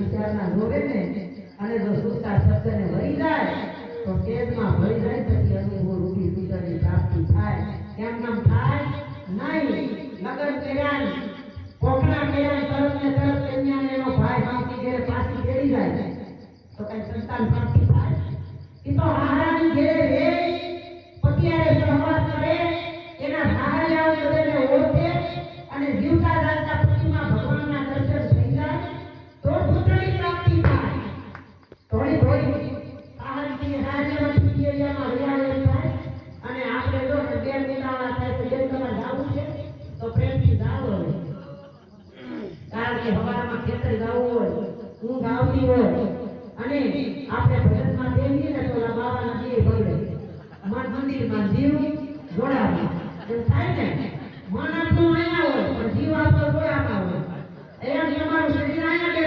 વિચારના જોવે ને અને જો સુરતા શબ્દને વળી જાય તો તેજમાં ભળી જાય પછી અનુભવ રૂપી વિચારની પ્રાપ્તિ થાય. કેમ નામ થાય નહીં લગન કર્યા કોકડા કર્યા તરત ને તરત કન્યાને એનો ભાઈ બાપની ઘરે પાછી તેડી જાય તો કઈ સંતાન પ્રાપ્તિ થાય? એ તો હારાની ઘરે રે પતિયારે સહવાસ કરે એના ભાહરિયાઓ બધાને ઓળખે અને જીવતા જાગતા પતિમાં ભગવાનના દર્શન થઈ જાય તો પુત્રની પ્રાપ્તિ થાય. થોડી થોડી આહારની રાજ્યમાંથી એરિયામાં રહ્યા થાય અને આપણે જો બે મહિનાવાળા થાય તો જેમ તમારે જવું છે તો પ્રેમથી જાઓ. કારણ કે હવારમાં ખેતર ગાવું હોય ઊંઘ આવતી હોય અને આપણે ભજનમાં દેવીએ ને તો બાબાના બે બગડે મંદિરમાં જીવ જોડાવા એમ થાય ને. મન આપણું અહીંયા હોય પણ જીવ આપણો જોડાવા હોય. એમ તમારું શરીર અહીંયા